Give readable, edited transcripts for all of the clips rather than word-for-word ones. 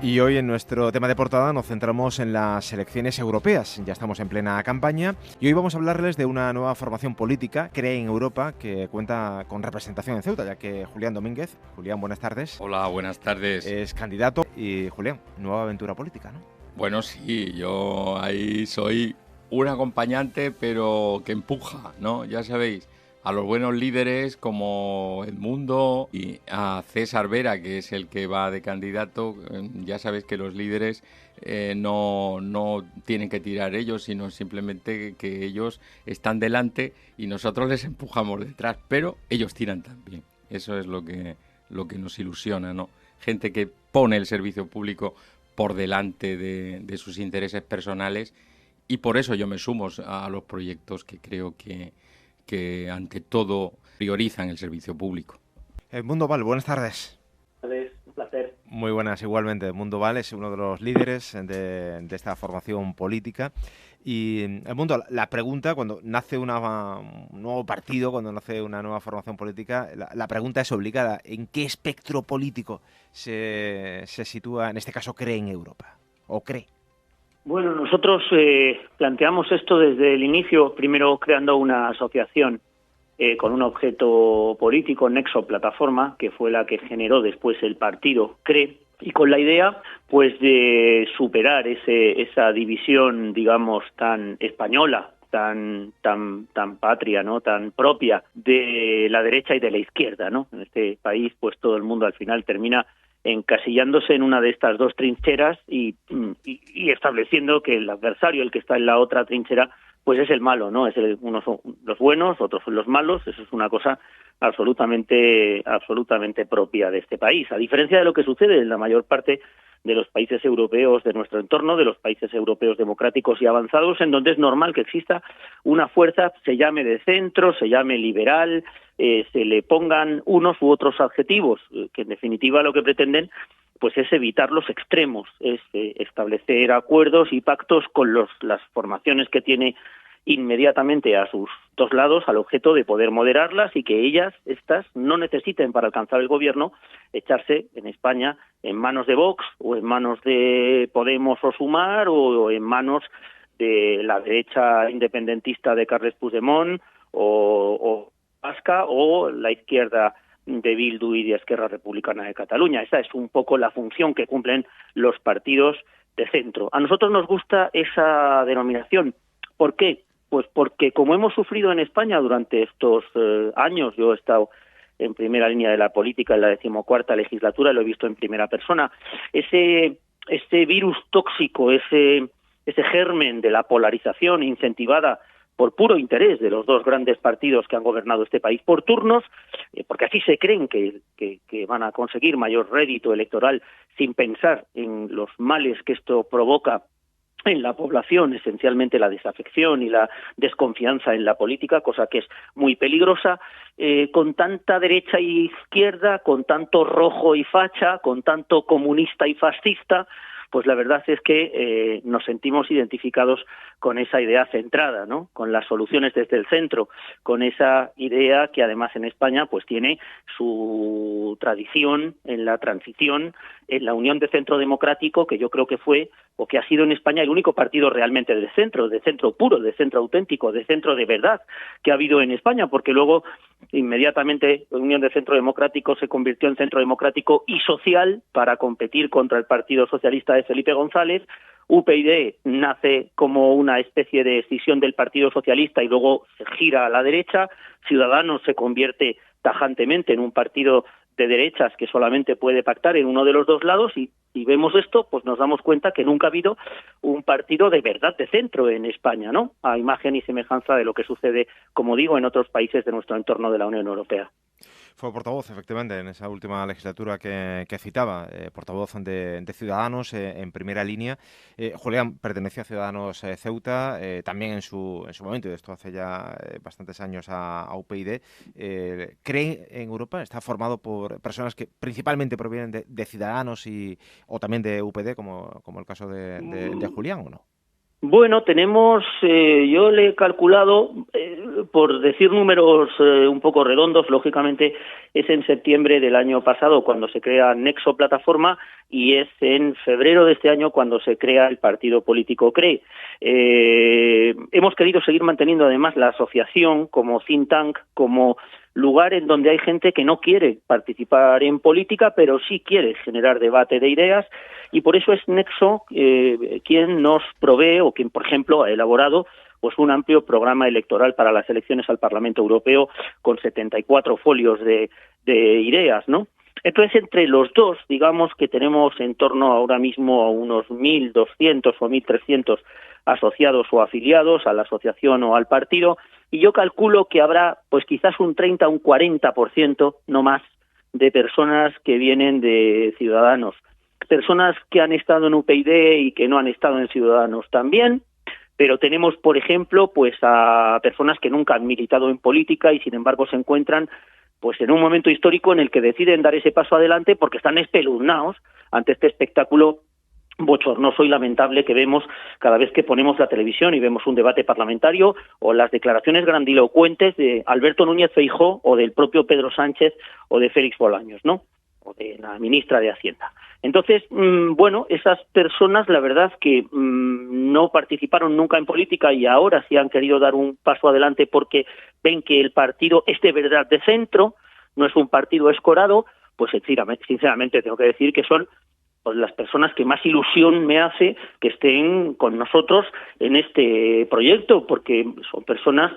Y hoy en nuestro tema de portada nos centramos en las elecciones europeas. Ya estamos en plena campaña y hoy vamos a hablarles de una nueva formación política, Cree en Europa, que cuenta con representación en Ceuta, ya que Julián Domínguez, Julián, buenas tardes. Hola, buenas tardes. Es candidato y, Julián, nueva aventura política, ¿no? Bueno, sí, yo ahí soy un acompañante, pero que empuja, ¿no? Ya sabéis, a los buenos líderes como Edmundo y a César Vera, que es el que va de candidato. Ya sabéis que los líderes no tienen que tirar ellos, sino simplemente que ellos están delante y nosotros les empujamos detrás, pero ellos tiran también. Eso es lo que nos ilusiona, ¿no? Gente que pone el servicio público por delante de sus intereses personales, y por eso yo me sumo a los proyectos que creo que ante todo priorizan el servicio público. Edmundo Val, buenas tardes. Un placer. Muy buenas, igualmente. Edmundo Val es uno de los líderes de esta formación política. Y Edmundo, la pregunta, cuando nace un nuevo partido, cuando nace una nueva formación política, la pregunta es obligada. ¿En qué espectro político se sitúa, en este caso, Cree en Europa? ¿O cree? Bueno, nosotros planteamos esto desde el inicio, primero creando una asociación con un objeto político, Nexo Plataforma, que fue la que generó después el partido CRE, y con la idea pues de superar esa división, digamos, tan española, tan patria, ¿no?, tan propia de la derecha y de la izquierda, ¿no? En este país pues todo el mundo al final termina encasillándose en una de estas dos trincheras y estableciendo que el adversario, el que está en la otra trinchera, pues es el malo, ¿no? Unos son los buenos, otros son los malos. Eso es una cosa absolutamente propia de este país, a diferencia de lo que sucede en la mayor parte de los países europeos de nuestro entorno, de los países europeos democráticos y avanzados, en donde es normal que exista una fuerza, se llame de centro, se llame liberal, se le pongan unos u otros adjetivos, que en definitiva lo que pretenden pues es evitar los extremos, es establecer acuerdos y pactos con las formaciones que tiene inmediatamente a sus dos lados, al objeto de poder moderarlas y que estas no necesiten para alcanzar el gobierno echarse en España en manos de Vox o en manos de Podemos o Sumar o en manos de la derecha independentista de Carles Puigdemont o Vasca o la izquierda de Bildu y de Esquerra Republicana de Cataluña. Esa es un poco la función que cumplen los partidos de centro. A nosotros nos gusta esa denominación. ¿Por qué? Pues porque como hemos sufrido en España durante estos años, yo he estado en primera línea de la política en la 14ª legislatura, lo he visto en primera persona, ese virus tóxico, ese germen de la polarización incentivada por puro interés de los dos grandes partidos que han gobernado este país por turnos, porque así se creen que van a conseguir mayor rédito electoral sin pensar en los males que esto provoca en la población, esencialmente la desafección y la desconfianza en la política, cosa que es muy peligrosa, con tanta derecha y izquierda, con tanto rojo y facha, con tanto comunista y fascista. Pues la verdad es que nos sentimos identificados con esa idea centrada, ¿no?, con las soluciones desde el centro, con esa idea que además en España pues tiene su tradición en la transición, en la Unión de Centro Democrático, que yo creo que fue o que ha sido en España el único partido realmente de centro puro, de centro auténtico, de centro de verdad que ha habido en España, porque luego inmediatamente la Unión de Centro Democrático se convirtió en Centro Democrático y Social para competir contra el Partido Socialista de Felipe González. UPyD nace como una especie de escisión del Partido Socialista y luego se gira a la derecha. Ciudadanos se convierte tajantemente en un partido de derechas que solamente puede pactar en uno de los dos lados, y vemos esto, pues nos damos cuenta que nunca ha habido un partido de verdad de centro en España, ¿no?, a imagen y semejanza de lo que sucede, como digo, en otros países de nuestro entorno de la Unión Europea. Fue portavoz, efectivamente, en esa última legislatura que citaba, portavoz de Ciudadanos en primera línea. Julián pertenecía a Ciudadanos Ceuta, también en su momento, y esto hace ya bastantes años, a UPyD. ¿Cree en Europa? ¿Está formado por personas que principalmente provienen de Ciudadanos o también de UPyD, como el caso de Julián, o no? Bueno, tenemos, yo le he calculado, por decir números un poco redondos, lógicamente es en septiembre del año pasado cuando se crea Nexo Plataforma y es en febrero de este año cuando se crea el partido político CRE. Hemos querido seguir manteniendo además la asociación como think tank, como lugar en donde hay gente que no quiere participar en política, pero sí quiere generar debate de ideas, y por eso es Nexo quien nos provee o quien, por ejemplo, ha elaborado pues un amplio programa electoral para las elecciones al Parlamento Europeo con 74 folios de ideas, ¿no? Entonces, entre los dos, digamos que tenemos en torno ahora mismo a unos 1.200 o 1.300 asociados o afiliados a la asociación o al partido, y yo calculo que habrá pues quizás un 30 o un 40%, no más, de personas que vienen de Ciudadanos. Personas que han estado en UPyD y que no han estado en Ciudadanos también, pero tenemos, por ejemplo, pues a personas que nunca han militado en política y sin embargo se encuentran pues en un momento histórico en el que deciden dar ese paso adelante porque están espeluznados ante este espectáculo bochornoso y lamentable que vemos cada vez que ponemos la televisión y vemos un debate parlamentario o las declaraciones grandilocuentes de Alberto Núñez Feijóo o del propio Pedro Sánchez o de Félix Bolaños, ¿no? O de la ministra de Hacienda. Entonces, bueno, esas personas, la verdad que no participaron nunca en política y ahora sí han querido dar un paso adelante porque ven que el partido es de verdad de centro, no es un partido escorado, pues sinceramente tengo que decir que son pues las personas que más ilusión me hace que estén con nosotros en este proyecto, porque son personas,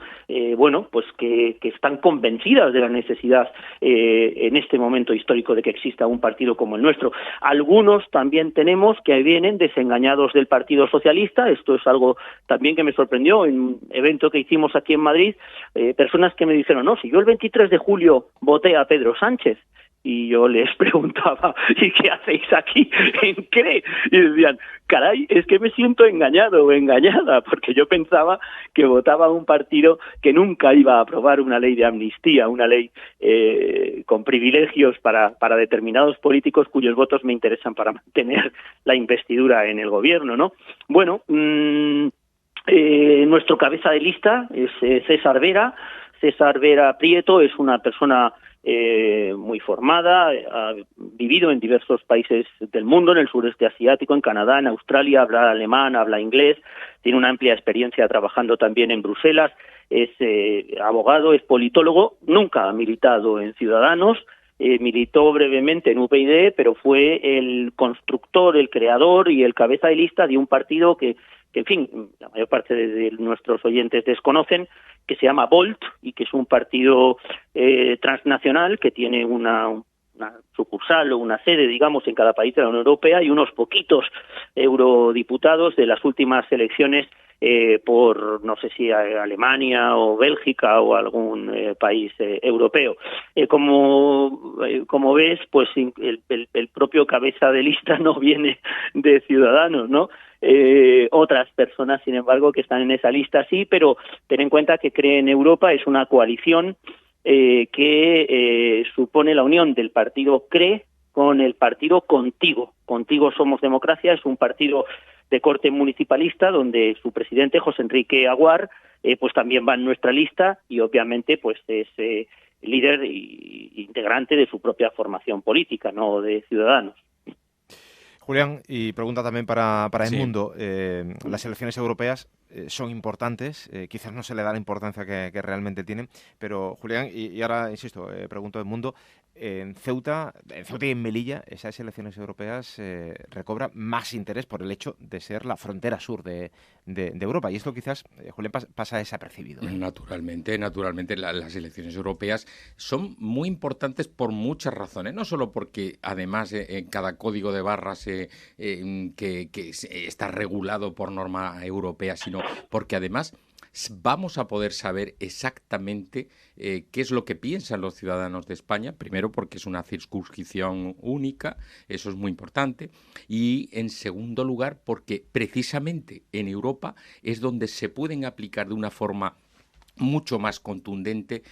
bueno, pues que están convencidas de la necesidad en este momento histórico de que exista un partido como el nuestro. Algunos también tenemos que vienen desengañados del Partido Socialista, esto es algo también que me sorprendió en un evento que hicimos aquí en Madrid, personas que me dijeron, no, si yo el 23 de julio voté a Pedro Sánchez, y yo les preguntaba, ¿y qué hacéis aquí? ¿En qué? Y decían, caray, es que me siento engañado o engañada, porque yo pensaba que votaba a un partido que nunca iba a aprobar una ley de amnistía, una ley con privilegios para determinados políticos cuyos votos me interesan para mantener la investidura en el gobierno, ¿no? Bueno, nuestro cabeza de lista es César Vera. César Vera Prieto es una persona muy formada, ha vivido en diversos países del mundo, en el sureste asiático, en Canadá, en Australia, habla alemán, habla inglés, tiene una amplia experiencia trabajando también en Bruselas, es abogado, es politólogo, nunca ha militado en Ciudadanos, militó brevemente en UPyD, pero fue el constructor, el creador y el cabeza de lista de un partido que en fin, la mayor parte de nuestros oyentes desconocen, que se llama Volt y que es un partido transnacional que tiene una sucursal o una sede, digamos, en cada país de la Unión Europea y unos poquitos eurodiputados de las últimas elecciones por, no sé si Alemania o Bélgica o algún país europeo. Como ves, pues el propio cabeza de lista no viene de Ciudadanos, ¿no? Otras personas, sin embargo, que están en esa lista sí, pero ten en cuenta que CRE en Europa es una coalición que supone la unión del partido CRE con el partido Contigo. Contigo Somos Democracia es un partido de corte municipalista donde su presidente, José Enrique Aguar, pues también va en nuestra lista y obviamente pues es líder e integrante de su propia formación política, no de Ciudadanos. Julián, y pregunta también para Sí. Edmundo. Las elecciones europeas son importantes, quizás no se le da la importancia que realmente tienen, pero Julián, y ahora insisto, pregunto a Edmundo, en Ceuta y en Melilla, esas elecciones europeas recobran más interés por el hecho de ser la frontera sur de Europa, y esto quizás, Julián, pasa desapercibido. Naturalmente, las elecciones europeas son muy importantes por muchas razones, no solo porque además en cada código de barras que está regulado por norma europea, sino porque además vamos a poder saber exactamente qué es lo que piensan los ciudadanos de España, primero porque es una circunscripción única, eso es muy importante, y en segundo lugar porque precisamente en Europa es donde se pueden aplicar de una forma mucho más contundente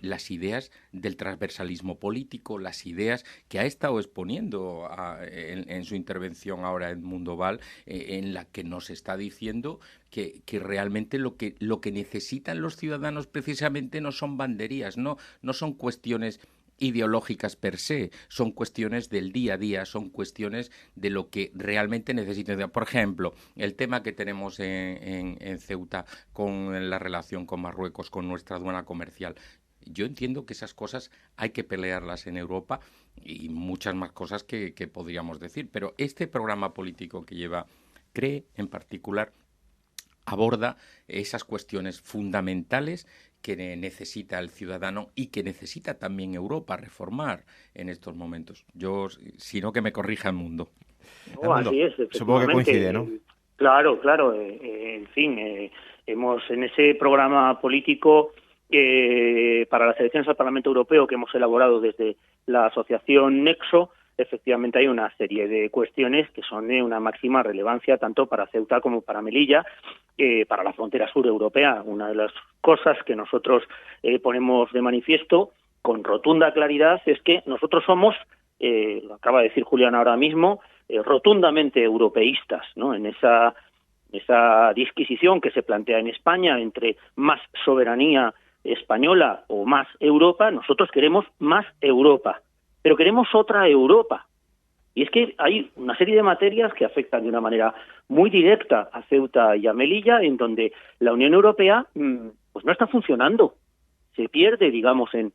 las ideas del transversalismo político, las ideas que ha estado exponiendo en su intervención ahora Edmundo Val, en la que nos está diciendo que realmente lo que necesitan los ciudadanos precisamente no son banderías, no son cuestiones ideológicas per se, son cuestiones del día a día, son cuestiones de lo que realmente necesitan. Por ejemplo, el tema que tenemos en Ceuta con la relación con Marruecos, con nuestra aduana comercial. Yo entiendo que esas cosas hay que pelearlas en Europa y muchas más cosas que podríamos decir, pero este programa político que lleva CREE en particular aborda esas cuestiones fundamentales que necesita el ciudadano y que necesita también Europa reformar en estos momentos. Yo, si no, que me corrija el mundo. No, así es, supongo que coincide, ¿no? Claro. En fin, hemos en ese programa político para las elecciones al Parlamento Europeo que hemos elaborado desde la asociación Nexo, efectivamente hay una serie de cuestiones que son de una máxima relevancia tanto para Ceuta como para Melilla, para la frontera sur europea. Una de las cosas que nosotros ponemos de manifiesto con rotunda claridad es que nosotros somos, lo acaba de decir Julián ahora mismo, rotundamente europeístas, ¿no? En esa disquisición que se plantea en España entre más soberanía española o más Europa, nosotros queremos más Europa. Pero queremos otra Europa. Y es que hay una serie de materias que afectan de una manera muy directa a Ceuta y a Melilla, en donde la Unión Europea pues no está funcionando. Se pierde, digamos, en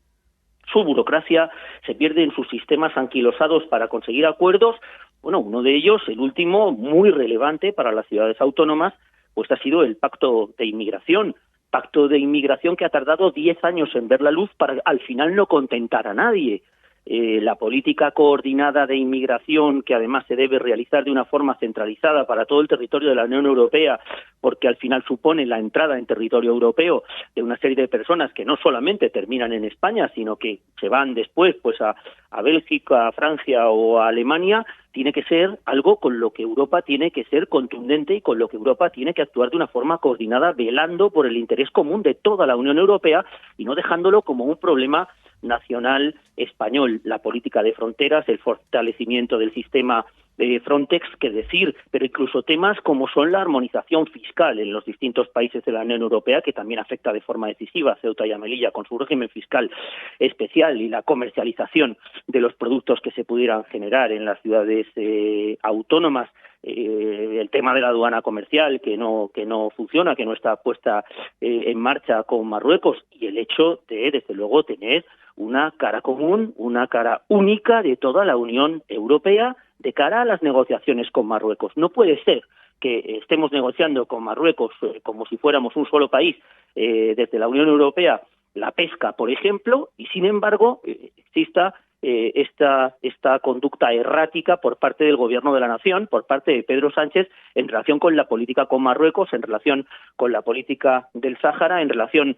su burocracia, se pierde en sus sistemas anquilosados para conseguir acuerdos. Bueno, uno de ellos, el último, muy relevante para las ciudades autónomas, pues ha sido el Pacto de Inmigración. Pacto de Inmigración que ha tardado 10 años en ver la luz para al final no contentar a nadie. La política coordinada de inmigración, que además se debe realizar de una forma centralizada para todo el territorio de la Unión Europea, porque al final supone la entrada en territorio europeo de una serie de personas que no solamente terminan en España, sino que se van después pues a Bélgica, a Francia o a Alemania, tiene que ser algo con lo que Europa tiene que ser contundente y con lo que Europa tiene que actuar de una forma coordinada, velando por el interés común de toda la Unión Europea y no dejándolo como un problema nacional español. La política de fronteras, el fortalecimiento del sistema de Frontex, que decir, pero incluso temas como son la armonización fiscal en los distintos países de la Unión Europea, que también afecta de forma decisiva a Ceuta y a Melilla con su régimen fiscal especial y la comercialización de los productos que se pudieran generar en las ciudades autónomas. El tema de la aduana comercial que no funciona, que no está puesta en marcha con Marruecos, y el hecho de, desde luego, tener una cara común, una cara única de toda la Unión Europea de cara a las negociaciones con Marruecos. No puede ser que estemos negociando con Marruecos como si fuéramos un solo país desde la Unión Europea la pesca, por ejemplo, y sin embargo exista esta conducta errática por parte del Gobierno de la Nación, por parte de Pedro Sánchez, en relación con la política con Marruecos, en relación con la política del Sáhara, en relación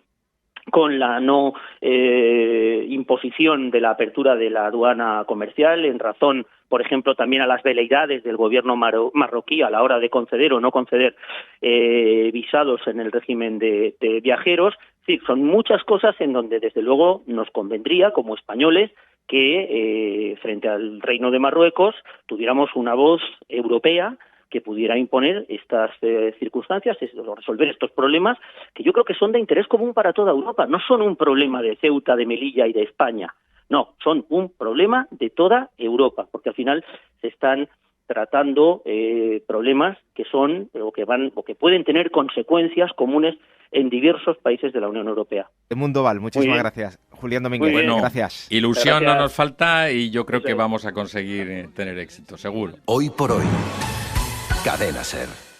con la no imposición de la apertura de la aduana comercial, en razón, por ejemplo, también a las veleidades del gobierno marroquí a la hora de conceder o no conceder visados en el régimen de viajeros. Sí, son muchas cosas en donde, desde luego, nos convendría, como españoles, que frente al Reino de Marruecos tuviéramos una voz europea que pudiera imponer estas circunstancias, resolver estos problemas, que yo creo que son de interés común para toda Europa. No son un problema de Ceuta, de Melilla y de España. No, son un problema de toda Europa, porque al final se están tratando problemas que son o que pueden tener consecuencias comunes en diversos países de la Unión Europea. Edmundo Val, muchísimas gracias. Julián Domínguez, bueno, gracias. Ilusión no nos falta y yo creo que vamos a conseguir tener éxito, seguro. Hoy por hoy, Cadena SER.